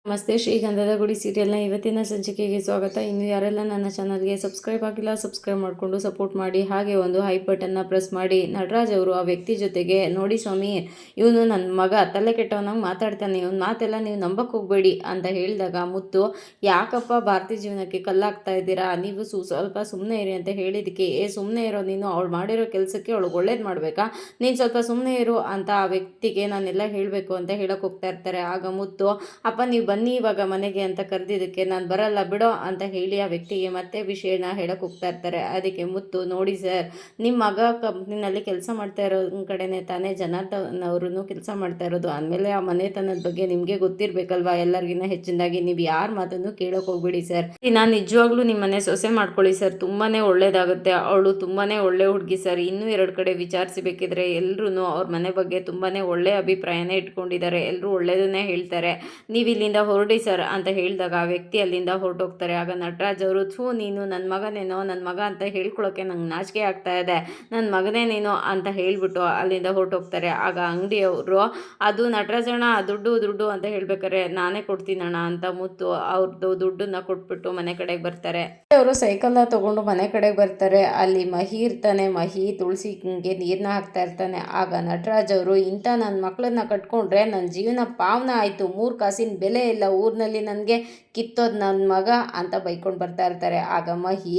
ನಮಸ್ತೆ. ಶ್ರೀಗಂಧದ ಗುಡಿ ಸೀರಿಯಲ್ನ ಇವತ್ತಿನ ಸಂಚಿಕೆಗೆ ಸ್ವಾಗತ. ಇನ್ನು ಯಾರೆಲ್ಲ ನನ್ನ ಚಾನಲ್ಗೆ ಸಬ್ಸ್ಕ್ರೈಬ್ ಆಗಿಲ್ಲ ಸಬ್ಸ್ಕ್ರೈಬ್ ಮಾಡಿಕೊಂಡು ಸಪೋರ್ಟ್ ಮಾಡಿ, ಹಾಗೆ ಒಂದು ಹೈಪ್ ಬಟನ್ನ ಪ್ರೆಸ್ ಮಾಡಿ. ನಟರಾಜ್ ಅವರು ಆ ವ್ಯಕ್ತಿ ಜೊತೆಗೆ, ನೋಡಿ ಸ್ವಾಮಿ, ಇವನು ನನ್ನ ಮಗ ತಲೆ ಕೆಟ್ಟವನಾಗಿ ಮಾತಾಡ್ತಾನೆ, ಇವನು ಮಾತೆಲ್ಲ ನೀವು ನಂಬಕ್ಕೆ ಹೋಗಬೇಡಿ ಅಂತ ಹೇಳಿದಾಗ ಮುತ್ತು, ಯಾಕಪ್ಪ ಭಾರತಿ ಜೀವನಕ್ಕೆ ಕಲ್ಲಾಗ್ತಾ ಇದ್ದೀರಾ, ನೀವು ಸ್ವಲ್ಪ ಸುಮ್ಮನೆ ಇರಿ ಅಂತ ಹೇಳಿದಕ್ಕೆ, ಸುಮ್ಮನೆ ಇರೋ ನೀನು, ಅವಳು ಮಾಡಿರೋ ಕೆಲಸಕ್ಕೆ ಅವಳಿಗೆ ಒಳ್ಳೇದು ಮಾಡಬೇಕಾ, ನೀನು ಸ್ವಲ್ಪ ಸುಮ್ಮನೆ ಇರು ಅಂತ ಆ ವ್ಯಕ್ತಿಗೆ ನಾನೆಲ್ಲ ಹೇಳಬೇಕು ಅಂತ ಹೇಳಕ್ಕೆ ಹೋಗ್ತಾ ಇರ್ತಾರೆ. ಆಗ ಮುತ್ತು, ಅಪ್ಪ ನೀವು ಬನ್ನಿ ಇವಾಗ ಮನೆಗೆ ಅಂತ ಕರೆದಿದ್ದಕ್ಕೆ ನಾನು ಬರಲ್ಲ ಬಿಡೋ ಅಂತ ಹೇಳಿ ಆ ವ್ಯಕ್ತಿಗೆ ಮತ್ತೆ ವಿಷಯನ ಹೇಳಕ್ಕೆ ಹೋಗ್ತಾ ಇರ್ತಾರೆ. ಅದಕ್ಕೆ ಮುತ್ತು, ನೋಡಿ ಸರ್, ನಿಮ್ಮ ಮಗ ಕಂಪ್ನಿನಲ್ಲಿ ಕೆಲಸ ಮಾಡ್ತಾ ಇರೋ ಕಡೆನೇ ತಾನೇ ಜನಾರ್ದನ್ ಅವರು ಕೆಲಸ ಮಾಡ್ತಾ ಇರೋದು. ಆಮೇಲೆ ಆ ಮನೆತನದ ಬಗ್ಗೆ ನಿಮಗೆ ಗೊತ್ತಿರಬೇಕಲ್ವಾ, ಎಲ್ಲರಿಗಿನ್ನ ಹೆಚ್ಚಿನದಾಗಿ ನೀವು ಯಾರ ಮಾತನ್ನು ಕೇಳೋಕೆ ಹೋಗ್ಬೇಡಿ ಸರ್. ನಾನು ನಿಜವಾಗ್ಲೂ ನಿಮ್ಮ ಮನೆ ಸೊಸೆ ಮಾಡ್ಕೊಳ್ಳಿ ಸರ್, ತುಂಬಾ ಒಳ್ಳೇದಾಗುತ್ತೆ, ಅವಳು ತುಂಬಾ ಒಳ್ಳೆ ಹುಡುಗಿ ಸರ್. ಇನ್ನೂ 2 ಕಡೆ ವಿಚಾರಿಸಬೇಕಿದ್ರೆ ಎಲ್ಲರೂ ಅವ್ರ ಮನೆ ಬಗ್ಗೆ ತುಂಬಾ ಒಳ್ಳೆ ಅಭಿಪ್ರಾಯನೇ ಇಟ್ಕೊಂಡಿದ್ದಾರೆ, ಎಲ್ಲರೂ ಒಳ್ಳೇದನ್ನೇ ಹೇಳ್ತಾರೆ, ನೀವು ಇಲ್ಲಿಂದ ಹೊರಡಿ ಸರ್ ಅಂತ ಹೇಳಿದಾಗ ಆ ವ್ಯಕ್ತಿ ಅಲ್ಲಿಂದ ಹೊರಟೋಗ್ತಾರೆ. ಆಗ ನಟರಾಜ್ ಅವರು, ನೀನು ನನ್ನ ಮಗನೇನೋ, ನನ್ನ ಮಗ ಅಂತ ಹೇಳ್ಕೊಳ್ಳೋಕ್ಕೆ ನಂಗೆ ನಾಚಿಕೆ ಆಗ್ತಾ ಇದೆ, ನನ್ನ ಮಗನೇ ನೀನು ಅಂತ ಹೇಳಿಬಿಟ್ಟು ಅಲ್ಲಿಂದ ಹೊರಟೋಗ್ತಾರೆ. ಆಗ ಅಂಗಡಿಯವರು, ಅದು ನಟರಾಜಣ್ಣ ದುಡ್ಡು ಅಂತ ಹೇಳ್ಬೇಕಾರೆ, ನಾನೇ ಕೊಡ್ತೀನಣ್ಣ ಅಂತ ಮುತ್ತು ಅವ್ರದ್ದು ದುಡ್ಡನ್ನ ಕೊಟ್ಬಿಟ್ಟು ಮನೆ ಕಡೆಗೆ ಬರ್ತಾರೆ. ಅವರು ಸೈಕಲ್ನ ತಗೊಂಡು ಮನೆ ಕಡೆಗೆ ಬರ್ತಾರೆ. ಅಲ್ಲಿ ಮಹಿ ಇರ್ತಾನೆ. ಮಹಿ ತುಳಸಿಗೆ ನೀರನ್ನ ಹಾಕ್ತಾ ಇರ್ತಾನೆ. ಆಗ ನಟರಾಜ್ ಅವರು, ಇಂಥ ನನ್ನ ಮಕ್ಕಳನ್ನ ಕಟ್ಕೊಂಡ್ರೆ ನನ್ನ ಜೀವನ ಪಾವನ ಆಯಿತು, 3 ಕಾಸಿನ ಬೆಲೆ ಇಲ್ಲ ಊರಿನಲ್ಲಿ ನನಗೆ, ಕಿತ್ತೋದು ನನ್ನ ಮಗ ಅಂತ ಬೈಕೊಂಡು ಬರ್ತಾ ಇರ್ತಾರೆ. ಆಗ ಮಹಿ,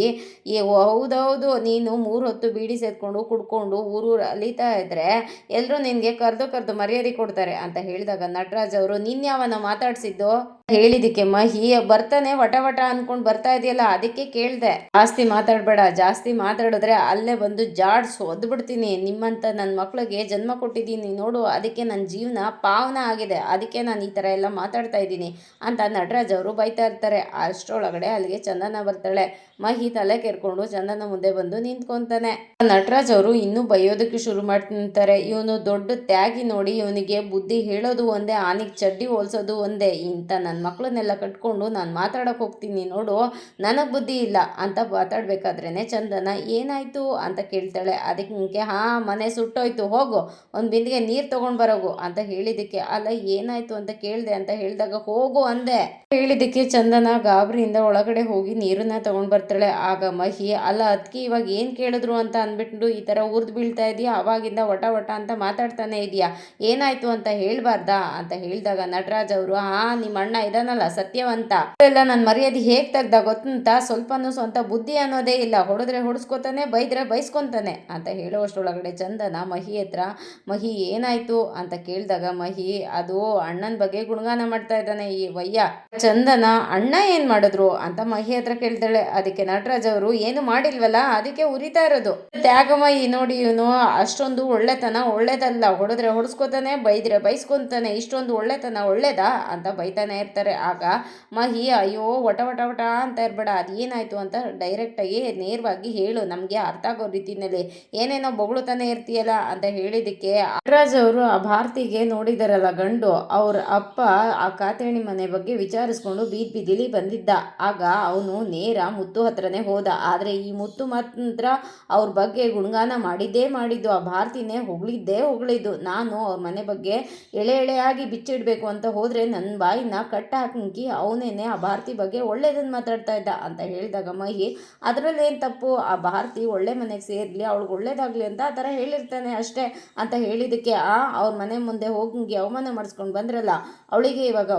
ಹೌದೌದು, ನೀನು 3 ಹೊತ್ತು ಬೀಡಿ ಸೇದ್ಕೊಂಡು ಕುಡ್ಕೊಂಡು ಊರೂರು ಅಲಿತಾ ಇದ್ರೆ ಎಲ್ಲರೂ ನಿನಗೆ ಕರೆದು ಮರ್ಯಾದೆ ಕೊಡ್ತಾರೆ ಅಂತ ಹೇಳಿದಾಗ ನಟರಾಜ್ ಅವರು, ಯಾವನ ಮಾತಾಡ್ಸಿದ್ದು ಹೇಳಿದಕ್ಕೆ ಮಹಿ, ಬರ್ತಾನೆ ವಟ ಅನ್ಕೊಂಡು ಬರ್ತಾ ಇದೆಯಲ್ಲ ಅದಕ್ಕೆ ಕೇಳಿದೆ, ಜಾಸ್ತಿ ಮಾತಾಡಿದ್ರೆ ಅಲ್ಲೇ ಬಂದು ಜಾಡ್ಸ್ ಒದ್ಬಿಡ್ತೀನಿ, ನಿಮ್ಮಂಥ ನನ್ನ ಮಕ್ಳಿಗೆ ಜನ್ಮ ಕೊಟ್ಟಿದ್ದೀನಿ ನೋಡು, ಅದಕ್ಕೆ ನನ್ನ ಜೀವನ ಪಾವನ ಆಗಿದೆ, ಅದಕ್ಕೆ ನಾನು ಈ ಥರ ಎಲ್ಲ ಮಾತಾಡ್ತಾ ಇದ್ದೀನಿ ಅಂತ ನಟರಾಜ್ ಅವರು ಬೈತಾ ಇರ್ತಾರೆ. ಅಷ್ಟರೊಳಗಡೆ ಅಲ್ಲಿಗೆ ಚಂದನ ಬರ್ತಾಳೆ. ಮಹಿ ತಲೆ ಕೆರ್ಕೊಂಡು ಚಂದನ ಮುಂದೆ ಬಂದು ನಿಂತ್ಕೊತಾನೆ. ನಟರಾಜ್ ಅವರು ಇನ್ನೂ ಬೈಯೋದಕ್ಕೆ ಶುರು ಮಾಡ್ತಿರ್ತಾರೆ. ಇವನು ದೊಡ್ಡ ತ್ಯಾಗಿ ನೋಡಿ, ಇವನಿಗೆ ಬುದ್ಧಿ ಹೇಳೋದು ಒಂದೇ, ಆನಿಗೆ ಚಡ್ಡಿ ಹೋಲ್ಸೋದು ಒಂದೇ, ಇಂಥ ನನ್ನ ಮಕ್ಕಳನ್ನೆಲ್ಲ ಕಟ್ಕೊಂಡು ನಾನು ಮಾತಾಡೋಕೆ ಹೋಗ್ತೀನಿ ನೋಡು, ನನಗೆ ಬುದ್ಧಿ ಇಲ್ಲ ಅಂತ ಮಾತಾಡ್ಬೇಕಾದ್ರೇ ಚಂದನ, ಏನಾಯಿತು ಅಂತ ಕೇಳ್ತಾಳೆ. ಅದಕ್ಕೆ, ಮನೆ ಸುಟ್ಟೋಯ್ತು, ಹೋಗು ಒಂದು ಬಿಂದಿಗೆ ನೀರು ತೊಗೊಂಡು ಬರೋಗು ಅಂತ ಹೇಳಿದ್ದಕ್ಕೆ, ಅಲ್ಲ ಏನಾಯಿತು ಅಂತ ಕೇಳಿದೆ ಅಂತ ಹೇಳಿದಾಗ, ಹೋಗು ಅಂದೆ ಹೇಳಿದ್ದಕ್ಕೆ ಚಂದನ ಗಾಬರಿಯಿಂದ ಒಳಗಡೆ ಹೋಗಿ ನೀರನ್ನ ತೊಗೊಂಡು ಬರ್ತಾಳೆ. ಆಗ ಮಹಿ, ಅಲ್ಲ ಅದಕ್ಕೆ ಇವಾಗ ಏನು ಕೇಳಿದ್ರು ಅಂತ ಅಂದ್ಬಿಟ್ಟು ಈ ಥರ ಉರ್ದು ಬೀಳ್ತಾ ಇದೆಯಾ, ಅವಾಗಿಂದ ವಟ ಅಂತ ಮಾತಾಡ್ತಾನೆ ಇದೆಯಾ, ಏನಾಯಿತು ಅಂತ ಹೇಳ್ಬಾರ್ದಾ ಅಂತ ಹೇಳಿದಾಗ ನಟರಾಜ್ ಅವರು, ನಿಮ್ಮ ಅಣ್ಣ ಇದಾನಲ್ಲ ಸತ್ಯವಂತ, ಎಲ್ಲ ನನ್ನ ಮರ್ಯಾದೆ ಹೇಗೆ ತೆಗ್ದ ಗೊತ್ತಂತ, ಸ್ವಲ್ಪನೂ ಸ್ವಂತ ಬುದ್ಧಿ ಅನ್ನೋದೇ ಇಲ್ಲ, ಹೊಡೆದ್ರೆ ಹೊಡೆಸ್ಕೊತಾನೆ, ಬೈದ್ರೆ ಬೈಸ್ಕೊತಾನೆ ಅಂತ ಹೇಳುವಷ್ಟರೊಳಗಡೆ ಚಂದನ ಮಹಿ ಹತ್ರ, ಮಹಿ ಏನಾಯಿತು ಅಂತ ಕೇಳಿದಾಗ ಮಹಿ, ಅದು ಅಣ್ಣನ ಬಗ್ಗೆ ಗುಣಗಾನ ಮಾಡ್ತಾ ಇದ್ದಾನೆ ಈ ವಯ್ಯ. ಚಂದನ, ಅಣ್ಣ ಏನು ಮಾಡಿದ್ರು ಅಂತ ಮಹಿ ಹತ್ರ ಕೇಳ್ತಾಳೆ. ಅದಕ್ಕೆ ನಟರಾಜ್ ಅವರು, ಏನು ಮಾಡಿಲ್ವಲ್ಲ ಅದಕ್ಕೆ ಉರಿತಾ ಇರೋದು, ತ್ಯಾಗಮಯಿ ನೋಡಿ, ಇವನು ಅಷ್ಟೊಂದು ಒಳ್ಳೇದಲ್ಲ, ಹೊಡೆದ್ರೆ ಹೊಡೆಸ್ಕೊತಾನೆ, ಬೈದ್ರೆ ಬೈಸ್ಕೊತಾನೆ, ಇಷ್ಟೊಂದು ಒಳ್ಳೆತನ ಒಳ್ಳೇದಾ ಅಂತ ಬೈತಾನೆ ಇರ್ತಾರೆ. ಆಗ ಮಹಿ, ಅಯ್ಯೋ ವಟ ಅಂತ ಇರಬೇಡ, ಅದು ಏನಾಯಿತು ಅಂತ ಡೈರೆಕ್ಟಾಗಿ ನೇರವಾಗಿ ಹೇಳು, ನಮಗೆ ಅರ್ಥ ಆಗೋ ರೀತಿಯಲ್ಲಿ, ಏನೇನೋ ಬೊಗಳುತ್ತಾನೆ ಇರ್ತೀಯಲ್ಲ ಅಂತ ಹೇಳಿದ್ದಕ್ಕೆ ನಟರಾಜ್ ಅವರು, ಆ ಭಾರತಿಗೆ ನೋಡಿದಾರಲ್ಲ ಗಂಡು, ಅವ್ರ ಅಪ್ಪ ಆ ಕಾತೇಣಿ ಮನೆ ಬಗ್ಗೆ ವಿಚಾರಿಸ್ಕೊಂಡು ಬೀದಿಲಿ ಬಂದಿದ್ದ. ಆಗ ಅವನು ನೇರ ಮುತ್ತು ಹತ್ರನೇ ಹೋದ. ಆದರೆ ಈ ಮುತ್ತು ಮಾತ್ರ ಅವ್ರ ಬಗ್ಗೆ ಗುಣಗಾನ ಮಾಡಿದ್ದು, ಆ ಭಾರತಿನೇ ಹೊಗಳಿದ್ದು. ನಾನು ಅವ್ರ ಮನೆ ಬಗ್ಗೆ ಎಳೆಯಾಗಿ ಬಿಚ್ಚಿಡಬೇಕು ಅಂತ ಹೋದರೆ ನನ್ನ ಬಾಯಿನ ಕಟ್ಟ ಹಾಕಿ ಅವನೇನೆ ಆ ಭಾರತಿ ಬಗ್ಗೆ ಒಳ್ಳೇದನ್ನು ಮಾತಾಡ್ತಾ ಇದ್ದ ಅಂತ ಹೇಳಿದಾಗ ಮಹಿ, ಅದರಲ್ಲೇನು ತಪ್ಪು, ಆ ಭಾರತಿ ಒಳ್ಳೆ ಮನೆಗೆ ಸೇರಲಿ, ಅವಳಿಗೆ ಒಳ್ಳೇದಾಗಲಿ ಅಂತ ಆ ಥರ ಹೇಳಿರ್ತಾನೆ ಅಷ್ಟೇ ಅಂತ ಹೇಳಿದ್ದಕ್ಕೆ, ಅವ್ರ ಮನೆ ಮುಂದೆ ಹೋಗಿ ಅವಮಾನ ಮಾಡಿಸ್ಕೊಂಡು ಬಂದ್ರಲ್ಲ, ಅವಳಿಗೆ ಇವಾಗ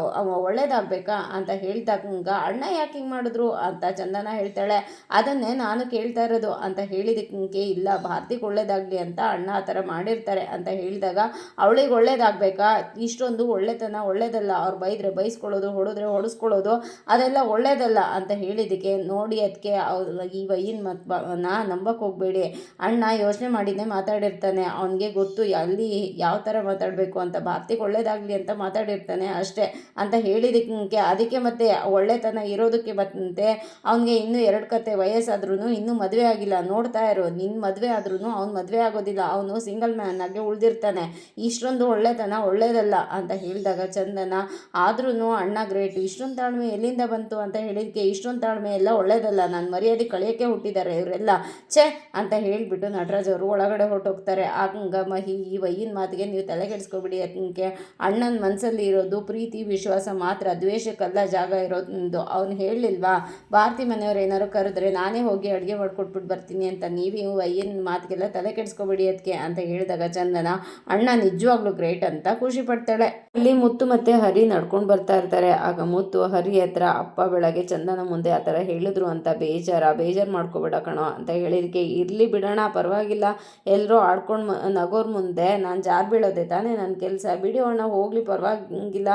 ಒಳ್ಳೇದಾಗಬೇಕಾ ಅಂತ ಹೇಳಿದಾಗ, ಅಣ್ಣ ಯಾಕೆ ಹಿಂಗೆ ಮಾಡಿದ್ರು ಅಂತ ಚಂದನ ಹೇಳ್ತಾಳೆ. ಅದನ್ನೇ ನಾನು ಕೇಳ್ತಾ ಇರೋದು ಅಂತ ಹೇಳಿದಕ್ಕೆ, ಇಲ್ಲ ಭಾರತಿಗೆ ಒಳ್ಳೇದಾಗಲಿ ಅಂತ ಅಣ್ಣ ಆ ಥರ ಮಾಡಿರ್ತಾರೆ ಅಂತ ಹೇಳಿದಾಗ, ಅವಳಿಗೆ ಒಳ್ಳೇದಾಗಬೇಕಾ, ಇಷ್ಟೊಂದು ಒಳ್ಳೆತನ ಒಳ್ಳೇದಲ್ಲ, ಅವ್ರು ಬೈದ್ರೆ ಬೈಸ್ಕೊಳ್ಳೋದು, ಹೊಡೆದ್ರೆ ಹೊಡೆಸ್ಕೊಳ್ಳೋದು ಅದೆಲ್ಲ ಒಳ್ಳೇದಲ್ಲ ಅಂತ ಹೇಳಿದ್ದಕ್ಕೆ, ನೋಡಿ ಅದಕ್ಕೆ ಈ ವಯ್ಯನ ನಂಬಕ್ಕೆ ಹೋಗಬೇಡಿ, ಅಣ್ಣ ಯೋಚನೆ ಮಾಡಿನೇ ಮಾತಾಡಿರ್ತಾನೆ, ಅವನಿಗೆ ಗೊತ್ತು ಅಲ್ಲಿ ಯಾವ ಥರ ಮಾತಾಡಬೇಕು ಅಂತ, ಭಾರತಿಗೆ ಒಳ್ಳೇದಾಗಲಿ ಅಂತ ಮಾತಾಡಿರ್ತಾನೆ ಅಷ್ಟೇ ಅಂತ ಹೇಳಿದಕ್ಕೆ, ಅದಕ್ಕೆ ಮತ್ತೆ ಒಳ್ಳೆತನ ಇರೋದಕ್ಕೆ ಮತ್ತೆ ಅವನಿಗೆ ಇನ್ನೂ 2 ಕತೆ ವಯಸ್ಸಾದ್ರೂ ಇನ್ನೂ ಮದುವೆ ಆಗಿಲ್ಲ, ನೋಡ್ತಾ ಇರೋ, ನಿನ್ನ ಮದುವೆ ಆದ್ರೂ ಅವ್ನು ಮದುವೆ ಆಗೋದಿಲ್ಲ, ಅವನು ಸಿಂಗಲ್ ಮ್ಯಾನ್ ಆಗಿ ಉಳಿದಿರ್ತಾನೆ, ಇಷ್ಟೊಂದು ಒಳ್ಳೆತನ ಒಳ್ಳೇದಲ್ಲ ಅಂತ ಹೇಳಿದಾಗ ಚಂದನ, ಆದ್ರೂ ಅಣ್ಣ ಗ್ರೇಟ್, ಇಷ್ಟೊಂದು ತಾಳ್ಮೆ ಎಲ್ಲಿಂದ ಬಂತು ಅಂತ ಹೇಳಿದಕ್ಕೆ ಇಷ್ಟೊಂದು ತಾಳ್ಮೆ ಎಲ್ಲ ಒಳ್ಳೇದಲ್ಲ, ನಾನು ಮರ್ಯಾದೆ ಕಳಿಯೋಕ್ಕೆ ಹುಟ್ಟಿದ್ದಾರೆ ಇವರೆಲ್ಲ, ಛೇ ಅಂತ ಹೇಳಿಬಿಟ್ಟು ನಟರಾಜ್ ಅವರು ಒಳಗಡೆ ಹೊರಟೋಗ್ತಾರೆ. ಆಗ ಮಹಿ ಈ ವಯ್ಯಿನ ಮಾತಿಗೆ ನೀವು ತಲೆ ಕೆಡಿಸ್ಕೊಬಿಡಿ, ಅದಕ್ಕೆ ಅಣ್ಣನ ಮನಸ್ಸಲ್ಲಿ ಇರೋದು ಪ್ರೀತಿ ವಿಶ್ವಾಸ ಮಾತ್ರ, ದ್ವೇಷಕ್ಕೆಲ್ಲ ಜಾಗ ಇರೋದು. ಅವ್ನು ಹೇಳಲಿಲ್ವಾ ಭಾರತಿ ಮನೆಯವ್ರು ಏನಾರು ಕರೆದ್ರೆ ನಾನೇ ಹೋಗಿ ಅಡುಗೆ ಮಾಡ್ಕೊಟ್ಬಿಟ್ಟು ಬರ್ತೀನಿ ಅಂತ, ನೀವು ವಯ್ಯನ ಮಾತಿಗೆಲ್ಲ ತಲೆ ಕೆಡಿಸ್ಕೊಬೇಡಿ ಅದಕ್ಕೆ ಅಂತ ಹೇಳಿದಾಗ ಚಂದನ ಅಣ್ಣ ನಿಜವಾಗ್ಲೂ ಗ್ರೇಟ್ ಅಂತ ಖುಷಿ ಪಡ್ತಾಳೆ. ಅಲ್ಲಿ ಮುತ್ತು ಮತ್ತೆ ಹರಿ ನಡ್ಕೊಂಡು ಬರ್ತಾ ಇರ್ತಾರೆ. ಆಗ ಮುತ್ತು ಹರಿ ಹತ್ರ ಅಪ್ಪ ಬೆಳಗ್ಗೆ ಚಂದನ ಮುಂದೆ ಆ ಥರ ಹೇಳಿದ್ರು ಅಂತ ಬೇಜಾರು ಮಾಡ್ಕೋಬೇಡ ಕಣೋ ಅಂತ ಹೇಳಿದಕ್ಕೆ ಇರಲಿ ಬಿಡೋಣ ಪರವಾಗಿಲ್ಲ, ಎಲ್ಲರೂ ಆಡ್ಕೊಂಡು ನಗೋರ್ ಮುಂದೆ ನಾನು ಜಾರ್ ಬೀಳೋದೆ ತಾನೇ ನನ್ನ ಕೆಲಸ, ಬಿಡಿ ಅಣ್ಣ ಹೋಗಲಿ ಪರವಾಗಿಲ್ಲ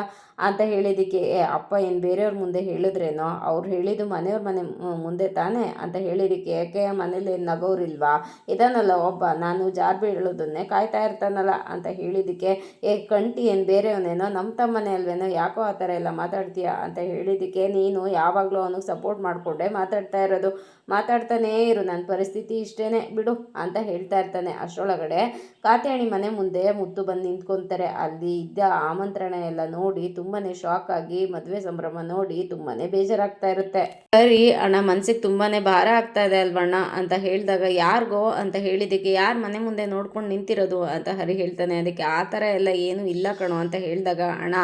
ಅಂತ ಹೇಳಿದ್ದಕ್ಕೆ ಅಪ್ಪ ಏನು ಬೇರೆಯವ್ರ ಮುಂದೆ ಹೇಳಿದ್ರೇನೋ, ಅವ್ರು ಹೇಳಿದ್ದು ಮನೆಯವ್ರ ಮನೆ ಮುಂದೆ ತಾನೇ ಅಂತ ಹೇಳಿದ್ದಕ್ಕೆ ಯಾಕೆ ಮನೇಲಿ ನಗೋರಿಲ್ವಾ, ಇದಾನಲ್ಲ ಒಬ್ಬ, ನಾನು ಜಾರ್ ಬೀಳೋದನ್ನೇ ಕಾಯ್ತಾ ಇರ್ತಾನಲ್ಲ ಅಂತ ಹೇಳಿದ್ದಕ್ಕೆ ಕಂಟಿ ಏನು ಬೇರೆಯವನೇನೋ ನಮ್ಮ ತಮ್ಮನೇ ಅಲ್ವೇನೋ, ಯಾಕೋ ಆ ಥರ ಎಲ್ಲ ಮಾತಾಡ್ತೀಯ ಅಂತ ಹೇಳಿದ್ದಕ್ಕೆ ನೀನು ಯಾವಾಗಲೂ ಅವನಿಗೆ ಸಪೋರ್ಟ್ ಮಾಡಿಕೊಂಡೆ ಮಾತಾಡ್ತಾ ಇರೋದು, ಮಾತಾಡ್ತಾನೇ ಇರು, ನನ್ನ ಪರಿಸ್ಥಿತಿ ಇಷ್ಟೇ ಬಿಡು ಅಂತ ಹೇಳ್ತಾ ಇರ್ತಾನೆ. ಅಷ್ಟರೊಳಗಡೆ ಕಾತ್ಯಾಣಿ ಮನೆ ಮುಂದೆ ಮುತ್ತು ಬಂದು ನಿಂತ್ಕೊತಾರೆ. ಅಲ್ಲಿ ಇದ್ದ ಆಮಂತ್ರಣ ಎಲ್ಲ ನೋಡಿ ತುಂಬಾ ಶಾಕ್ ಆಗಿ ಮದುವೆ ಸಂಭ್ರಮ ನೋಡಿ ತುಂಬಾ ಬೇಜಾರಾಗ್ತಾ ಇರುತ್ತೆ. ಸರಿ ಅಣ್ಣ ಮನ್ಸಿಗೆ ತುಂಬಾ ಭಾರ ಆಗ್ತಾ ಇದೆ ಅಲ್ವಣ್ಣ ಅಂತ ಹೇಳಿದಾಗ ಯಾರಿಗೋ ಅಂತ ಹೇಳಿದ್ದಕ್ಕೆ ಯಾರು ಮನೆ ಮುಂದೆ ನೋಡ್ಕೊಂಡು ನಿಂತಿರೋದು ಅಂತ ಹರಿ ಹೇಳ್ತಾನೆ. ಅದಕ್ಕೆ ಆ ಥರ ಎಲ್ಲ ಏನೂ ಇಲ್ಲ ಕಣೋ ಅಂತ ಹೇಳಿದಾಗ ಅಣ್ಣ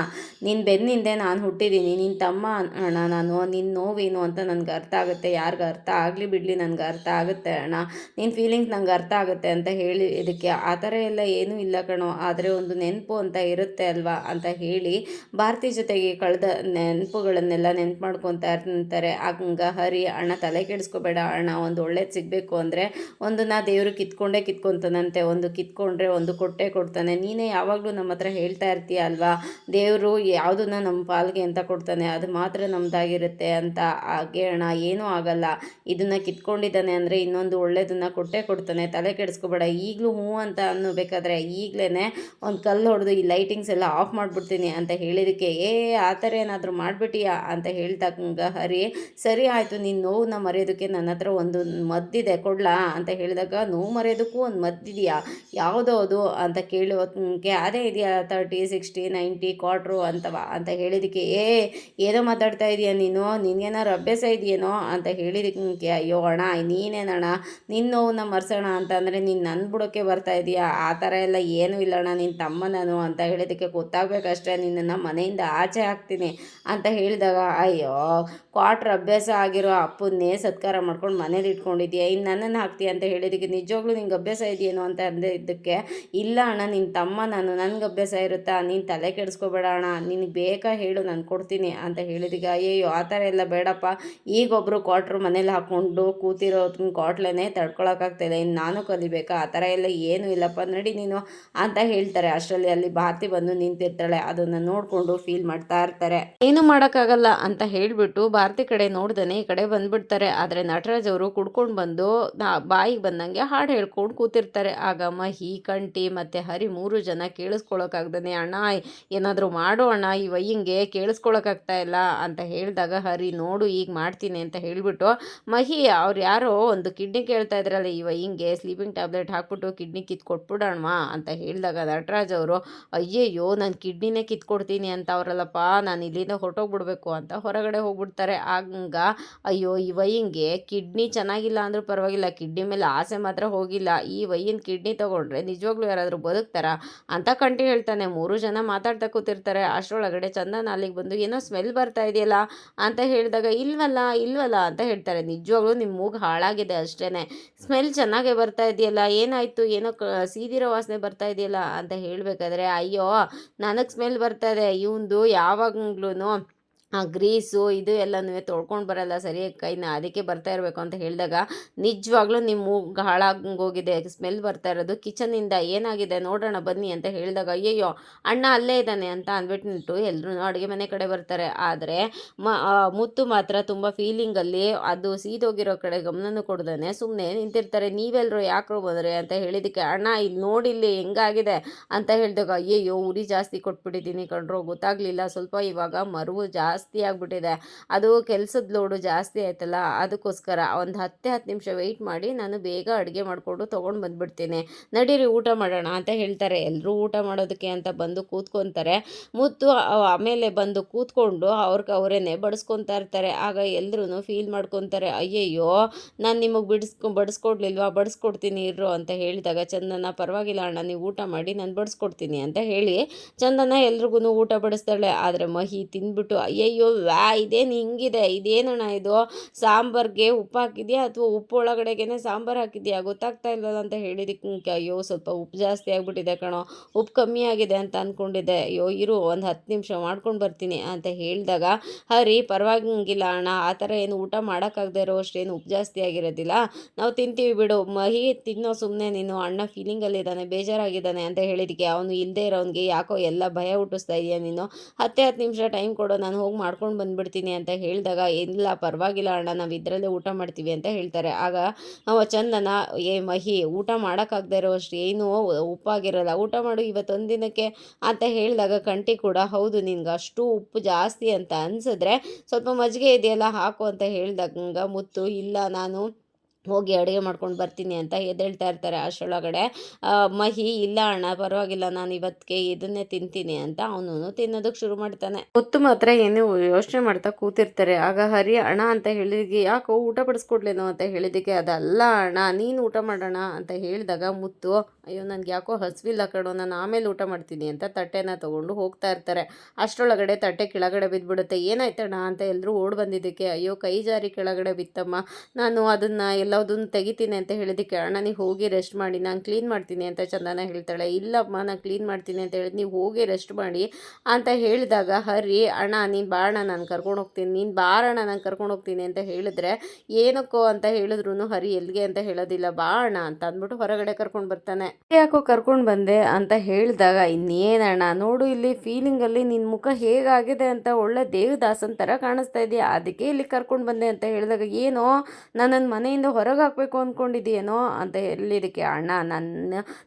ನಿನ್ನ ಬೆನ್ನಿಂದೆ ನಾನು ಹುಟ್ಟಿದ್ದೀನಿ, ನಿನ್ನ ತಮ್ಮ ಅಣ್ಣ ನಾನು, ನಿನ್ನ ನೋವೇನು ಅಂತ ನನಗೆ ಅರ್ಥ ಆಗುತ್ತೆ, ಯಾರಿಗೂ ಅರ್ಥ ಆಗಲಿ ಬಿಡಲಿ ನನಗೆ ಅರ್ಥ ಆಗುತ್ತೆ ಅಣ್ಣ, ನಿನ್ನ ಫೀಲಿಂಗ್ಸ್ ನಂಗೆ ಅರ್ಥ ಆಗುತ್ತೆ ಅಂತ ಹೇಳಿ ಇದಕ್ಕೆ ಆ ಥರ ಎಲ್ಲ ಏನೂ ಇಲ್ಲ ಕಣೋ, ಆದರೆ ಒಂದು ನೆನಪು ಅಂತ ಇರುತ್ತೆ ಅಲ್ವಾ ಅಂತ ಹೇಳಿ ಭಾರತಿ ಜೊತೆಗೆ ಕಳೆದ ನೆನಪುಗಳನ್ನೆಲ್ಲ ನೆನಪು ಮಾಡ್ಕೊತಾ ಇರ್ತಾರೆ. ಹಂಗ ಹರಿ ಅಣ್ಣ ತಲೆ ಕೆಡಿಸ್ಕೋಬೇಡ ಅಣ್ಣ, ಒಂದು ಒಳ್ಳೇದು ಸಿಗಬೇಕು ಅಂದರೆ ಒಂದನ್ನ ದೇವರು ಕಿತ್ಕೊಂತಾನಂತೆ, ಒಂದು ಕಿತ್ಕೊಂಡ್ರೆ ಒಂದು ಕೊಡ್ತಾನೆ, ನೀನೇ ಯಾವಾಗಲೂ ನಮ್ಮ ಹತ್ರ ಹೇಳ್ತಾ ಇರ್ತೀಯ ಅಲ್ವಾ ದೇವರು ಯಾವುದನ್ನ ನಮ್ಮ ಪಾಲ್ಗೆ ಅಂತ ಕೊಡ್ತಾನೆ ಅದು ಮಾತ್ರ ನಮ್ಮದಾಗಿರುತ್ತೆ ಅಂತ. ಹಾಗೆ ಅಣ್ಣ ಏನೂ ಆಗಲ್ಲ, ಇದನ್ನು ಕಿತ್ಕೊಂಡಿದ್ದಾನೆ ಅಂದರೆ ಇನ್ನೊಂದು ಒಳ್ಳೇದನ್ನು ಕೊಡ್ತಾನೆ, ತಲೆ ಕೆಡಿಸ್ಕೋಬೇಡ, ಈಗಲೂ ಹ್ಞೂ ಅಂತ ಅನ್ನಬೇಕಾದ್ರೆ ಈಗಲೇ ಒಂದು ಕಲ್ಲು ಹೊಡೆದು ಈ ಲೈಟಿಂಗ್ಸ್ ಎಲ್ಲ ಆಫ್ ಮಾಡಿಬಿಡ್ತೀನಿ ಅಂತ ಹೇಳಿದಕ್ಕೆ ಆ ಥರ ಏನಾದರೂ ಮಾಡಿಬಿಟ್ಟಿಯಾ ಅಂತ ಹೇಳ್ದಾಗ ಹರಿ ಸರಿ ಆಯಿತು, ನೀನು ನೋವನ್ನ ಮರೆಯೋದಕ್ಕೆ ನನ್ನ ಹತ್ರ ಒಂದು ಮದ್ದಿದೆ ಕೊಡ್ಲಾ ಅಂತ ಹೇಳಿದಾಗ ನೋವು ಮರೆಯೋದಕ್ಕೂ ಒಂದು ಮದ್ದಿದೆಯಾ, ಯಾವುದೋ ಅದು ಅಂತ ಕೇಳೋದಕ್ಕೆ ಅದೇ ಇದೆಯಾ 30, 60, 90 ಕ್ವಾರ್ಟ್ರು ಅಂತವ ಅಂತ ಹೇಳಿದಕ್ಕೆ ಏನೋ ಮಾತಾಡ್ತಾ ಇದೆಯಾ ನೀನು, ನಿನಗೇನಾರು ಅಭ್ಯಾಸ ಇದೆಯೇನೋ ಅಂತ ಹೇಳಿದಕ್ಕೆ ಅಯ್ಯೋ ಅಣ್ಣ ನೀನೇನಣ್ಣ ನಿನ್ನ ನೋವನ್ನ ಮರೆಸೋಣ ಅಂತ ಅಂದರೆ ನೀನು ನನ್ನ ಬುಡಕ್ಕೆ ಬರ್ತಾ ಇದೆಯಾ, ಆ ಥರ ಎಲ್ಲ ಏನೂ ಇಲ್ಲಣ್ಣ, ನಿನ್ನ ತಮ್ಮ ನಾನು ಅಂತ ಹೇಳಿದ್ದಕ್ಕೆ ಗೊತ್ತಾಗಬೇಕಷ್ಟೇ, ನಿನ್ನನ್ನು ಮನೆಯಿಂದ ಆಚೆ ಹಾಕ್ತೀನಿ ಅಂತ ಹೇಳಿದಾಗ ಅಯ್ಯೋ ಕ್ವಾರ್ಟ್ರ್ ಅಭ್ಯಾಸ ಆಗಿರೋ ಅಪ್ಪನ್ನೇ ಸತ್ಕಾರ ಮಾಡ್ಕೊಂಡು ಮನೇಲಿ ಇಟ್ಕೊಂಡಿದ್ದೀಯ, ಇನ್ನು ನನ್ನನ್ನು ಹಾಕ್ತೀಯ ಅಂತ ಹೇಳಿದ್ದಕ್ಕೆ ನಿಜವಾಗ್ಲೂ ನಿಂಗೆ ಅಭ್ಯಾಸ ಇದೆಯೇನೋ ಅಂತ ಅಂದಿದ್ದಕ್ಕೆ ಇಲ್ಲ ಅಣ್ಣ ನಿನ್ನ ತಮ್ಮ ನಾನು, ನನಗೆ ಅಭ್ಯಾಸ ಇರುತ್ತಾ, ನೀನು ತಲೆ ಕೆಡಿಸ್ಕೋಬೇಡ ಅಣ್ಣ, ನಿನಗೆ ಬೇಕಾ ಹೇಳು ನಾನು ಕೊಡ್ತೀನಿ ಅಂತ ಹೇಳಿದ್ದಕ್ಕೆ ಅಯ್ಯಯ್ಯೋ ಆ ಥರ ಎಲ್ಲ ಬೇಡಪ್ಪ, ಈಗೊಬ್ಬರು ಕ್ವಾರ್ಟ್ರ್ ಮನೇಲಿ ಹಾಕ್ಕೊಂಡು ಕೂತಿರೋ ಕ್ವಾಟ್ಲೇ ತಡ್ಕೊಳಕ್ಕಾಗ್ತಾಯಿಲ್ಲ, ಇನ್ನು ನಾನು ಕಲಿಬೇಕಾ, ಆ ಥರ ಎಲ್ಲ ಏನೂ ಇಲ್ಲಪ್ಪ ನಡಿ ನೀನು ಅಂತ ಹೇಳ್ತಾರೆ. ಅಷ್ಟರಲ್ಲಿ ಅಲ್ಲಿ ಭಾರತಿ ಬಂದು ನಿಂತಿರ್ತಾಳೆ, ಅದನ್ನು ನೋಡಿಕೊಂಡು ಫೀಲ್ ಮಾಡ್ತಾ ಇರ್ತಾರೆ. ಏನು ಮಾಡೋಕ್ಕಾಗಲ್ಲ ಅಂತ ಹೇಳಿಬಿಟ್ಟು ಭಾರತಿ ಕಡೆ ನೋಡ್ದೇ ಈ ಕಡೆ ಬಂದ್ಬಿಡ್ತಾರೆ. ಆದರೆ ನಟರಾಜ್ ಅವರು ಕುಡ್ಕೊಂಡು ಬಂದು ಬಾಯಿಗೆ ಬಂದಂಗೆ ಹಾಡು ಹೇಳ್ಕೊಂಡು ಕೂತಿರ್ತಾರೆ. ಆಗ ಮಹಿ ಕಂಟಿ ಮತ್ತು ಹರಿ 3 ಜನ ಕೇಳಿಸ್ಕೊಳಕ್ಕಾಗ್ದೇ ಅಣ್ಣ ಏನಾದರೂ ಮಾಡೋ ಅಣ್ಣ, ಈ ವಯ್ಯಂಗೆ ಕೇಳಿಸ್ಕೊಳಕ್ಕಾಗ್ತಾ ಇಲ್ಲ ಅಂತ ಹೇಳಿದಾಗ ಹರಿ ನೋಡು ಈಗ ಮಾಡ್ತೀನಿ ಅಂತ ಹೇಳಿಬಿಟ್ಟು ಮಹಿ ಅವ್ರು ಯಾರೋ ಒಂದು ಕಿಡ್ನಿ ಕೇಳ್ತಾ ಇದ್ರಲ್ಲ ಈ ವಯ್ಯಂಗೆ ಸ್ಲೀಪಿಂಗ್ ಟ್ಯಾಬ್ಲೆಟ್ ಹಾಕ್ಬಿಟ್ಟು ಕಿಡ್ನಿ ಕಿತ್ಕೊಟ್ಬಿಡೋಣ ಅಂತ ಹೇಳಿದಾಗ ನಟರಾಜ್ ಅವರು ಅಯ್ಯಯ್ಯೋ ನಾನು ಕಿಡ್ನಿನೇ ಕಿತ್ಕೊಡ್ತೀನಿ ಅಂತ ಅವರಲ್ಲಪ್ಪ, ನಾನು ಇಲ್ಲಿಂದ ಹೊರಟೋಗ್ಬಿಡ್ಬೇಕು ಅಂತ ಹೊರಗಡೆ ಹೋಗ್ಬಿಡ್ತಾರೆ. ಆಗ ಅಯ್ಯೋ ಈ ವಯ್ಯಂಗೆ ಕಿಡ್ನಿ ಚೆನ್ನಾಗಿಲ್ಲ ಅಂದರೂ ಪರವಾಗಿಲ್ಲ, ಕಿಡ್ನಿ ಮೇಲೆ ಆಸೆ ಮಾತ್ರ ಹೋಗಿಲ್ಲ, ಈ ವಯ್ಯನ ಕಿಡ್ನಿ ತೊಗೊಂಡ್ರೆ ನಿಜವಾಗ್ಲೂ ಯಾರಾದರೂ ಬದುಕ್ತಾರಾ ಅಂತ ಕಂಟಿ ಹೇಳ್ತಾನೆ. 3 ಜನ ಮಾತಾಡ್ತಾ ಕೂತಿರ್ತಾರೆ. ಅಷ್ಟರೊಳಗಡೆ ಚಂದನ ಅಲ್ಲಿಗೆ ಬಂದು ಏನೋ ಸ್ಮೆಲ್ ಬರ್ತಾ ಇದೆಯಲ್ಲ ಅಂತ ಹೇಳಿದಾಗ ಇಲ್ವಲ್ಲ ಅಂತ ಹೇಳ್ತಾರೆ. ನಿಜವಾಗ್ಲೂ ನಿಮ್ಮ ಮೂಗು ಹಾಳಾಗಿದೆ ಅಷ್ಟೇ, ಸ್ಮೆಲ್ ಚೆನ್ನಾಗೇ ಬರ್ತಾ ಇದೆಯಲ್ಲ, ಏನಾಯಿತು ಏನೋ ಸೀದಿರೋ ವಾಸನೆ ಬರ್ತಾ ಇದೆಯಲ್ಲ ಅಂತ ಹೇಳಬೇಕಾದ್ರೆ ಅಯ್ಯೋ ನನಗೆ ಸ್ಮೆಲ್ ಬರ್ತಾ ಇದೆ, ಇವಂದು ಯಾವಾಗ್ಲೂ ಗ್ರೀಸು ಇದು ಎಲ್ಲನೂ ತೊಳ್ಕೊಂಡು ಬರಲ್ಲ ಸರಿಯಾಗಿ ಕೈನ, ಅದಕ್ಕೆ ಬರ್ತಾ ಇರಬೇಕು ಅಂತ ಹೇಳಿದಾಗ ನಿಜವಾಗ್ಲೂ ನಿಮ್ಮ ಮೂಗು ಹಾಳಾಗೋಗಿದೆ, ಸ್ಮೆಲ್ ಬರ್ತಾ ಇರೋದು ಕಿಚನಿಂದ, ಏನಾಗಿದೆ ನೋಡೋಣ ಬನ್ನಿ ಅಂತ ಹೇಳಿದಾಗ ಅಯ್ಯಯ್ಯೋ ಅಣ್ಣ ಅಲ್ಲೇ ಇದ್ದಾನೆ ಅಂತ ಅಂದ್ಬಿಟ್ಟು ಎಲ್ಲರೂ ಅಡುಗೆ ಮನೆ ಕಡೆ ಬರ್ತಾರೆ. ಆದರೆ ಮುತ್ತು ಮಾತ್ರ ತುಂಬ ಫೀಲಿಂಗಲ್ಲಿ ಅದು ಸೀದೋಗಿರೋ ಕಡೆ ಗಮನನೂ ಕೊಡ್ದೇ ಸುಮ್ಮನೆ ನಿಂತಿರ್ತಾರೆ. ನೀವೆಲ್ಲರೂ ಯಾಕ್ರೋ ಬಂದರೆ ಅಂತ ಹೇಳಿದ್ದಕ್ಕೆ ಅಣ್ಣ ಇಲ್ಲಿ ನೋಡಿಲ್ಲಿ ಹೆಂಗಾಗಿದೆ ಅಂತ ಹೇಳಿದಾಗ ಅಯ್ಯಯ್ಯೋ ಉರಿ ಜಾಸ್ತಿ ಕೊಟ್ಬಿಟ್ಟಿದ್ದೀನಿ ಕಣ್ರೋ, ಗೊತ್ತಾಗಲಿಲ್ಲ, ಸ್ವಲ್ಪ ಇವಾಗ ಮರುವು ಜಾಸ್ತಿ ಜಾಸ್ತಿ ಆಗಿಬಿಟ್ಟಿದೆ. ಅದು ಕೆಲಸದ ಲೋಡು ಜಾಸ್ತಿ ಆಯ್ತಲ್ಲ, ಅದಕ್ಕೋಸ್ಕರ ಒಂದು 10 ನಿಮಿಷ ವೆಯ್ಟ್ ಮಾಡಿ ನಾನು ಬೇಗ ಅಡುಗೆ ಮಾಡಿಕೊಂಡು ತೊಗೊಂಡು ಬಂದುಬಿಡ್ತೀನಿ, ನಡೀರಿ ಊಟ ಮಾಡೋಣ ಅಂತ ಹೇಳ್ತಾರೆ. ಎಲ್ಲರೂ ಊಟ ಮಾಡೋದಕ್ಕೆ ಅಂತ ಬಂದು ಕೂತ್ಕೊತಾರೆ. ಮುತ್ತು ಆಮೇಲೆ ಬಂದು ಕೂತ್ಕೊಂಡು ಅವರೇನೆ ಬಡಿಸ್ಕೊತಾ ಇರ್ತಾರೆ. ಆಗ ಎಲ್ಲರೂ ಫೀಲ್ ಮಾಡ್ಕೊತಾರೆ, ಅಯ್ಯಯ್ಯೋ ನಾನು ನಿಮಗೆ ಬಡಿಸ್ಕೊಡ್ಲಿಲ್ವಾ, ಬಡಿಸ್ಕೊಡ್ತೀನಿ ಇರು ಅಂತ ಹೇಳಿದಾಗ ಚಂದನ, ಪರವಾಗಿಲ್ಲ ಅಣ್ಣ ನೀವು ಊಟ ಮಾಡಿ ನಾನು ಬಡಿಸ್ಕೊಡ್ತೀನಿ ಅಂತ ಹೇಳಿ ಚಂದನ ಎಲ್ರಿಗೂ ಊಟ ಬಡಿಸ್ತಾಳೆ. ಆದರೆ ಮಹಿ ತಿಂದ್ಬಿಟ್ಟು, ಅಯ್ಯಯ್ಯೋ ಇದೇನು ಹಿಂಗಿದೆ, ಇದೇನಣ್ಣ ಇದು, ಸಾಂಬಾರ್ಗೆ ಉಪ್ಪು ಹಾಕಿದ್ಯಾ ಅಥವಾ ಉಪ್ಪು ಒಳಗಡೆಗೇನೆ ಸಾಂಬಾರು ಹಾಕಿದ್ಯಾ ಗೊತ್ತಾಗ್ತಾ ಇಲ್ಲಲ್ಲ ಅಂತ ಹೇಳಿದಕ್ಕೆ, ಅಯ್ಯೋ ಸ್ವಲ್ಪ ಉಪ್ಪು ಜಾಸ್ತಿ ಆಗಿಬಿಟ್ಟಿದೆ ಕಣೋ, ಉಪ್ಪು ಕಮ್ಮಿ ಆಗಿದೆ ಅಂತ ಅಂದ್ಕೊಂಡಿದ್ದೆ, ಅಯ್ಯೋ ಇರು ಒಂದು 10 ನಿಮಿಷ ಮಾಡ್ಕೊಂಡು ಬರ್ತೀನಿ ಅಂತ ಹೇಳಿದಾಗ, ಹರಿ ಪರವಾಗಿಲ್ಲ ಅಣ್ಣ, ಆ ಥರ ಏನು ಊಟ ಮಾಡೋಕ್ಕಾಗದೇ ಇರೋ ಅಷ್ಟೇನು ಉಪ್ಪು ಜಾಸ್ತಿ ಆಗಿರೋದಿಲ್ಲ, ನಾವು ತಿಂತೀವಿ ಬಿಡು, ಮಹಿ ತಿನ್ನೋ ಸುಮ್ಮನೆ, ನೀನು ಅಣ್ಣ ಫೀಲಿಂಗಲ್ಲಿದ್ದಾನೆ, ಬೇಜಾರಾಗಿದ್ದಾನೆ ಅಂತ ಹೇಳಿದಕ್ಕೆ ಅವನು ಇಲ್ಲದೆ ಇರೋನಿಗೆ ಯಾಕೋ ಎಲ್ಲ ಭಯ ಹುಟ್ಟಿಸ್ತಾ ಇದೆಯಾ ನೀನು, 10 ನಿಮಿಷ ಟೈಮ್ ಕೊಡೋ, ನಾನು ಹೋಗಿ ಮಾಡ್ಕೊಂಡು ಬಂದುಬಿಡ್ತೀನಿ ಅಂತ ಹೇಳಿದಾಗ, ಇಲ್ಲ ಪರವಾಗಿಲ್ಲ ಅಣ್ಣ ನಾವು ಇದರಲ್ಲೇ ಊಟ ಮಾಡ್ತೀವಿ ಅಂತ ಹೇಳ್ತಾರೆ. ಆಗ ಚಂದನ, ಮಹಿ ಊಟ ಮಾಡೋಕ್ಕಾಗದೇ ಇರೋ ಅಷ್ಟು ಏನೂ ಉಪ್ಪಾಗಿರೋಲ್ಲ, ಊಟ ಮಾಡು ಇವತ್ತೊಂದು ದಿನಕ್ಕೆ ಅಂತ ಹೇಳಿದಾಗ ಕಂಟಿ ಕೂಡ, ಹೌದು ನಿನ್ಗೆ ಅಷ್ಟು ಉಪ್ಪು ಜಾಸ್ತಿ ಅಂತ ಅನಿಸಿದ್ರೆ ಸ್ವಲ್ಪ ಮಜ್ಜಿಗೆ ಇದೆಯಲ್ಲ ಹಾಕು ಅಂತ ಹೇಳಿದಾಗ ಮುತ್ತು, ಇಲ್ಲ ನಾನು ಹೋಗಿ ಅಡುಗೆ ಮಾಡ್ಕೊಂಡು ಬರ್ತೀನಿ ಅಂತ ಎದ್ದೇಳ್ತಾ ಇರ್ತಾರೆ. ಅಷ್ಟರೊಳಗಡೆ ಮಹಿ, ಇಲ್ಲ ಅಣ್ಣ ಪರವಾಗಿಲ್ಲ ನಾನು ಇವತ್ತಿಗೆ ಇದನ್ನೇ ತಿಂತೀನಿ ಅಂತ ಅವನು ತಿನ್ನೋದಕ್ಕೆ ಶುರು ಮಾಡ್ತಾನೆ. ಮುತ್ತು ಮಾತ್ರ ಏನು ಯೋಚನೆ ಮಾಡ್ತಾ ಕೂತಿರ್ತಾರೆ. ಆಗ ಹರಿ, ಅಣ್ಣ ಅಂತ ಹೇಳಿದಕ್ಕೆ, ಯಾಕೋ ಊಟ ಬಡಿಸ್ಕೊಡ್ಲೇನೋ ಅಂತ ಹೇಳಿದಕ್ಕೆ, ಅದಲ್ಲ ಅಣ್ಣ ನೀನು ಊಟ ಮಾಡೋಣ ಅಂತ ಹೇಳಿದಾಗ ಮುತ್ತು, ಅಯ್ಯೋ ನನಗೆ ಯಾಕೋ ಹಸಿವಿಲ್ಲ ಕಣೋ, ನಾನು ಆಮೇಲೆ ಊಟ ಮಾಡ್ತೀನಿ ಅಂತ ತಟ್ಟೆನ ತೊಗೊಂಡು ಹೋಗ್ತಾ ಇರ್ತಾರೆ. ಅಷ್ಟರೊಳಗಡೆ ತಟ್ಟೆ ಕೆಳಗಡೆ ಬಿದ್ದುಬಿಡುತ್ತೆ. ಏನಾಯ್ತಣ್ಣ ಅಂತ ಎಲ್ಲರೂ ಓಡಿ ಬಂದಿದ್ದಕ್ಕೆ, ಅಯ್ಯೋ ಕೈ ಜಾರಿ ಕೆಳಗಡೆ ಬಿತ್ತಮ್ಮ, ನಾನು ಅದನ್ನು ಎಲ್ಲದನ್ನು ತೆಗಿತೀನಿ ಅಂತ ಹೇಳಿದ್ದಕ್ಕೆ, ಅಣ್ಣ ನೀವು ಹೋಗಿ ರೆಸ್ಟ್ ಮಾಡಿ ನಾನು ಕ್ಲೀನ್ ಮಾಡ್ತೀನಿ ಅಂತ ಚಂದನ ಹೇಳ್ತಾಳೆ. ಇಲ್ಲಮ್ಮ ನಾನು ಕ್ಲೀನ್ ಮಾಡ್ತೀನಿ ಅಂತ ಹೇಳಿದ್, ನೀವು ಹೋಗಿ ರೆಸ್ಟ್ ಮಾಡಿ ಅಂತ ಹೇಳಿದಾಗ ಹರಿ, ಅಣ್ಣ ನೀನು ಬಾಣ ನಾನು ಕರ್ಕೊಂಡು ಹೋಗ್ತೀನಿ, ನೀನು ಬಾರಣ್ಣ ನಾನು ಕರ್ಕೊಂಡು ಹೋಗ್ತೀನಿ ಅಂತ ಹೇಳಿದ್ರೆ, ಏನಕ್ಕೋ ಅಂತ ಹೇಳಿದ್ರು ಹರಿ ಎಲ್ಲಿಗೆ ಅಂತ ಹೇಳೋದಿಲ್ಲ, ಬಾ ಅಣ್ಣ ಅಂತ ಅಂದ್ಬಿಟ್ಟು ಹೊರಗಡೆ ಕರ್ಕೊಂಡು ಬರ್ತಾನೆ. ಯಾಕೋ ಕರ್ಕೊಂಡು ಬಂದೆ ಅಂತ ಹೇಳಿದಾಗ, ಇನ್ನೇನಣ್ಣ ನೋಡು ಇಲ್ಲಿ ಫೀಲಿಂಗಲ್ಲಿ ನಿನ್ನ ಮುಖ ಹೇಗಾಗಿದೆ ಅಂತ, ಒಳ್ಳೆ ದೇವದಾಸನ್ ಥರ ಕಾಣಿಸ್ತಾ ಇದೆಯಾ, ಅದಕ್ಕೆ ಇಲ್ಲಿ ಕರ್ಕೊಂಡು ಬಂದೆ ಅಂತ ಹೇಳಿದಾಗ, ಏನೋ ನನ್ನನ್ನು ಮನೆಯಿಂದ ಹೊರಗೆ ಹಾಕಬೇಕು ಅಂದ್ಕೊಂಡಿದ್ದೀಯೇನೋ ಅಂತ ಹೇಳಿದಕ್ಕೆ, ಅಣ್ಣ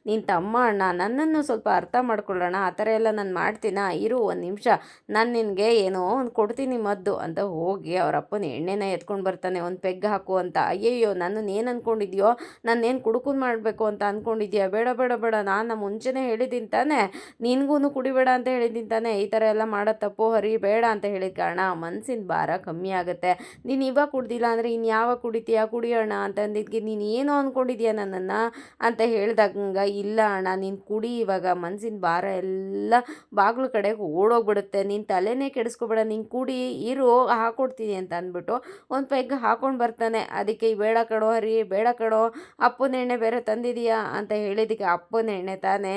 ನೀನು ತಮ್ಮ ಅಣ್ಣ, ನನ್ನನ್ನು ಸ್ವಲ್ಪ ಅರ್ಥ ಮಾಡ್ಕೊಳ್ಳೋಣ, ಆ ಥರ ಎಲ್ಲ ನಾನು ಮಾಡ್ತೀನಾ, ಇರು ಒಂದು ನಿಮಿಷ ನಾನು ನಿನಗೆ ಏನೋ ಒಂದು ಕೊಡ್ತೀನಿ ಮದ್ದು ಅಂತ ಹೋಗಿ ಅವ್ರ ಅಪ್ಪನ ಎಣ್ಣೆನ ಎತ್ಕೊಂಡು ಬರ್ತಾನೆ, ಒಂದು ಪೆಗ್ ಹಾಕು ಅಂತ. ಅಯ್ಯಯ್ಯೋ ನನ್ನನ್ನು ಏನು ಅಂದ್ಕೊಂಡಿದ್ಯೋ, ನಾನೇನು ಕುಡುಕುನ್ ಮಾಡಬೇಕು ಅಂತ ಅಂದ್ಕೊಂಡಿದ್ಯಾ, ಬೇಡ ಬೇಡ ಬೇಡ, ನಾನು ಮುಂಚೆನೇ ಹೇಳಿದ್ದೀನಿ ತಾನೆ, ನಿನಗೂ ಕುಡಿಬೇಡ ಅಂತ ಹೇಳಿದ್ದೀನಿ ತಾನೆ, ಈ ಥರ ಎಲ್ಲ ಮಾಡೋ ತಪ್ಪು ಹರಿ ಬೇಡ ಅಂತ ಹೇಳಿದ ಕಾರಣ ಮನಸ್ಸಿನ ಭಾರ ಕಮ್ಮಿ ಆಗುತ್ತೆ. ನೀನು ಇವಾಗ ಕುಡ್ದಿಲ್ಲ ಅಂದರೆ ಇನ್ನು ಯಾವಾಗ ಕುಡಿತೀಯಾ, ಕುಡಿಯೋಣ ಅಂತ ಅಂದಿದ್ದಕ್ಕೆ, ನೀನು ಏನೋ ಅಂದ್ಕೊಂಡಿದ್ಯಾ ನನ್ನನ್ನು ಅಂತ ಹೇಳಿದಾಗ, ಇಲ್ಲ ಅಣ್ಣ ನೀನು ಕುಡಿ, ಇವಾಗ ಮನಸ್ಸಿನ ಭಾರ ಎಲ್ಲ ಬಾಗಿಲು ಕಡೆಗೆ ಓಡೋಗ್ಬಿಡುತ್ತೆ, ನೀನು ತಲೆನೇ ಕೆಡಿಸ್ಕೊಬೇಡ, ನೀನು ಕುಡಿ ಇರು ಹಾಕ್ಕೊಡ್ತೀನಿ ಅಂತ ಅಂದ್ಬಿಟ್ಟು ಒಂದು ಪೆಗ್ ಹಾಕ್ಕೊಂಡು ಬರ್ತಾನೆ. ಅದಕ್ಕೆ ಬೇಡ ಕಣೋ ಹರಿ, ಬೇಡ ಕಣೋ, ಅಪ್ಪನ ಎಣ್ಣೆ ಬೇರೆ ತಂದಿದೀಯಾ ಅಂತ ಹೇಳಿದ್ದಕ್ಕೆ, ಅಪ್ಪನ ಎಣ್ಣೆ ತಾನೇ,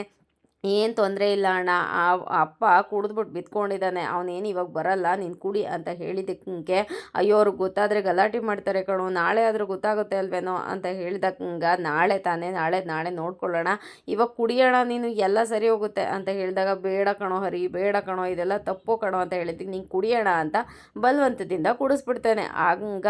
ಏನು ತೊಂದರೆ ಇಲ್ಲ ಅಣ್ಣ, ಅಪ್ಪ ಕುಡಿದ್ಬಿಟ್ಟು ಬಿತ್ಕೊಂಡಿದ್ದಾನೆ, ಅವನೇನು ಇವಾಗ ಬರಲ್ಲ, ನೀನು ಕುಡಿ ಅಂತ ಹೇಳಿದ್ದಕ್ಕೆ, ಅಯ್ಯೋ ಅವ್ರಿಗೆ ಗೊತ್ತಾದರೆ ಗಲಾಟೆ ಮಾಡ್ತಾರೆ ಕಣೋ, ನಾಳೆ ಆದರೂ ಗೊತ್ತಾಗುತ್ತೆ ಅಲ್ವೇನೋ ಅಂತ ಹೇಳಿದಾಗ, ನಾಳೆ ತಾನೇ, ನಾಳೆ ನೋಡ್ಕೊಳ್ಳೋಣ, ಇವಾಗ ಕುಡಿಯೋಣ ನೀನು ಎಲ್ಲ ಸರಿ ಹೋಗುತ್ತೆ ಅಂತ ಹೇಳಿದಾಗ, ಬೇಡ ಕಣೋ ಹರಿ, ಬೇಡ ಕಣೋ, ಇದೆಲ್ಲ ತಪ್ಪು ಕಣೋ ಅಂತ ಹೇಳಿದ್ದಕ್ಕೆ, ನೀನು ಕುಡಿಯೋಣ ಅಂತ ಬಲವಂತದಿಂದ ಕುಡಿಸ್ಬಿಡ್ತಾನೆ. ಆಗ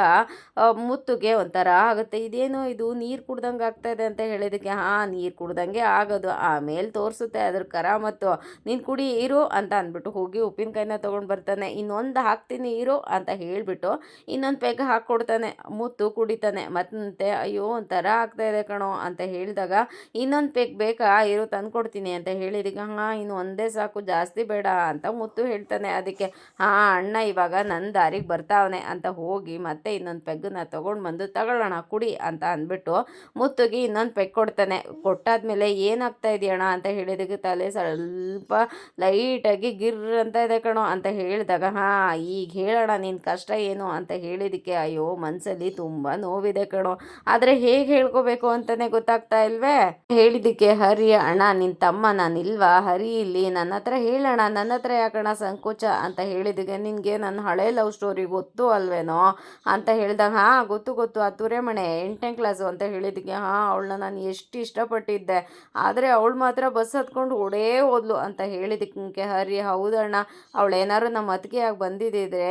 ಮುತ್ತುಗೆ ಒಂಥರ ಆಗುತ್ತೆ, ಇದೇನು ಇದು ನೀರು ಕುಡ್ದಂಗೆ ಆಗ್ತಾಯಿದೆ ಅಂತ ಹೇಳಿದ್ದಕ್ಕೆ, ಹಾಂ ನೀರು ಕುಡ್ದಂಗೆ ಆಗೋದು, ಆಮೇಲೆ ತೋರಿಸುತ್ತೆ ಅದ್ರ ಕರಾಮತ್ತು, ನೀನು ಕುಡಿ ಇರು ಅಂತ ಅಂದ್ಬಿಟ್ಟು ಹೋಗಿ ಉಪ್ಪಿನಕಾಯಿನ ತೊಗೊಂಡು ಬರ್ತಾನೆ. ಇನ್ನೊಂದು ಹಾಕ್ತೀನಿ ಇರು ಅಂತ ಹೇಳಿಬಿಟ್ಟು ಇನ್ನೊಂದು ಪೆಗ್ ಹಾಕ್ಕೊಡ್ತಾನೆ. ಮುತ್ತು ಕುಡಿತಾನೆ. ಮತ್ತೆ ಅಯ್ಯೋ ಒಂಥರ ಆಗ್ತಾಯಿದೆ ಕಣೋ ಅಂತ ಹೇಳಿದಾಗ, ಇನ್ನೊಂದು ಪೆಗ್ ಬೇಕಾ, ಇರು ತಂದ್ಕೊಡ್ತೀನಿ ಅಂತ ಹೇಳಿದಾಗ, ಹಾಂ ಇನ್ನು ಒಂದೇ ಸಾಕು ಜಾಸ್ತಿ ಬೇಡ ಅಂತ ಮುತ್ತು ಹೇಳ್ತಾನೆ. ಅದಕ್ಕೆ ಹಾಂ ಅಣ್ಣ ಇವಾಗ ನನ್ನ ದಾರಿಗೆ ಬರ್ತಾವನೆ ಅಂತ ಹೋಗಿ ಮತ್ತೆ ಇನ್ನೊಂದು ಪೆಗ್ಗನ್ನ ತೊಗೊಂಡು ಬಂದು, ತಗೊಳ್ಳೋಣ ಕುಡಿ ಅಂತ ಅಂದ್ಬಿಟ್ಟು ಮುತ್ತುಗೆ ಇನ್ನೊಂದು ಪೆಗ್ ಕೊಡ್ತಾನೆ. ಕೊಟ್ಟಾದ್ಮೇಲೆ ಏನಾಗ್ತಾ ಇದೆಯಣ್ಣ ಅಂತ ಹೇಳಿದಕ್ಕೆ, ತಲೆ ಸ್ವಲ್ಪ ಲೈಟಾಗಿ ಗಿರ್ ಅಂತ ಇದೆ ಕಣೋ ಅಂತ ಹೇಳಿದಾಗ, ಹಾಂ ಈಗ ಹೇಳೋಣ ನಿನ್ನ ಕಷ್ಟ ಏನು ಅಂತ ಹೇಳಿದಕ್ಕೆ, ಅಯ್ಯೋ ಮನಸ್ಸಲ್ಲಿ ತುಂಬ ನೋವಿದೆ ಕಣೋ, ಆದರೆ ಹೇಗೆ ಹೇಳ್ಕೋಬೇಕು ಅಂತಲೇ ಗೊತ್ತಾಗ್ತಾ ಇಲ್ವೇ. ಹೇಳಿದ್ದಕ್ಕೆ ಹರಿ, ಅಣ್ಣ ನಿನ್ನ ತಮ್ಮ ನಾನಿಲ್ವಾ, ಹರಿ ಇಲ್ಲಿ ನನ್ನ ಹತ್ರ ಹೇಳೋಣ, ನನ್ನ ಹತ್ರ ಯಾಕಣ್ಣ ಸಂಕೋಚ ಅಂತ ಹೇಳಿದ್ದಕ್ಕೆ, ನಿನಗೆ ನನ್ನ ಹಳೆ ಲವ್ ಸ್ಟೋರಿ ಗೊತ್ತು ಅಲ್ವೇನೋ ಅಂತ ಹೇಳಿದಾಗ, ಹಾಂ ಗೊತ್ತು ಆ ತುರೆಮಣೆ 8ನೇ ಕ್ಲಾಸು ಅಂತ ಹೇಳಿದ್ದಕ್ಕೆ, ಹಾಂ ಅವಳನ್ನ ನಾನು ಎಷ್ಟು ಇಷ್ಟಪಟ್ಟಿದ್ದೆ, ಆದರೆ ಅವಳು ಮಾತ್ರ ಬಸ್ ಹತ್ಕೊಂಡು ಓಡೇ ಹೋದ್ಲು ಅಂತ ಹೇಳಿದ್ದಕ್ಕೆ ಹರಿ, ಹೌದಣ್ಣ ಅವಳೇನಾದ್ರು ನಮ್ಮ ಅತ್ತಿಗೆಯಾಗಿ ಬಂದಿದ್ದಿದ್ರೆ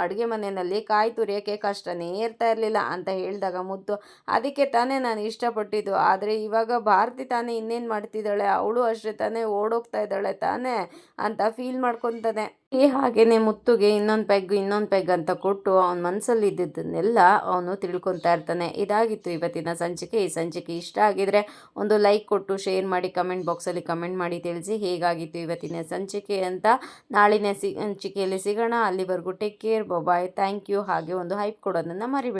ಅಡುಗೆ ಮನೆಯಲ್ಲಿ ಕಾಯಿ ತುರಿಯೋಕ್ಕೆ ಕಷ್ಟನೇ ಇರ್ತಾ ಇರಲಿಲ್ಲ ಅಂತ ಹೇಳಿದಾಗ ಮುದ್ದು, ಅದಕ್ಕೆ ತಾನೇ ನಾನು ಇಷ್ಟಪಟ್ಟಿದ್ದು, ಆದರೆ ಇವಾಗ ಭಾರತಿ ತಾನೇ ಇನ್ನೇನು ಮಾಡ್ತಿದ್ದಾಳೆ, ಅವಳು ಅಷ್ಟೇ ತಾನೇ ಓಡೋಗ್ತಾ ಇದ್ದಾಳೆ ತಾನೇ ಅಂತ ಫೀಲ್ ಮಾಡ್ಕೊತಾನೆ. ಹಾಗೇನೆ ಮುತ್ತುಗೆ ಇನ್ನೊಂದು ಪೆಗ್ ಅಂತ ಕೊಟ್ಟು ಅವನ ಮನಸ್ಸಲ್ಲಿ ಇದ್ದಿದ್ದನ್ನೆಲ್ಲ ಅವನು ತಿಳ್ಕೊತಾ ಇರ್ತಾನೆ. ಇದಾಗಿತ್ತು ಇವತ್ತಿನ ಸಂಚಿಕೆ. ಈ ಸಂಚಿಕೆ ಇಷ್ಟ ಆಗಿದ್ರೆ ಒಂದು ಲೈಕ್ ಕೊಟ್ಟು ಶೇರ್ ಮಾಡಿ, ಕಮೆಂಟ್ ಬಾಕ್ಸಲ್ಲಿ ಕಮೆಂಟ್ ಮಾಡಿ ತಿಳಿಸಿ ಹೇಗಾಗಿತ್ತು ಇವತ್ತಿನ ಸಂಚಿಕೆ ಅಂತ. ನಾಳಿನ ಸಂಚಿಕೆಯಲ್ಲಿ ಸಿಗೋಣ. ಅಲ್ಲಿವರೆಗೂ take care, bye, thank you. ಹಾಗೆ ಒಂದು ಹೈಪ್ ಕೊಡೋದನ್ನು ಮರಿಬೇಡಿ.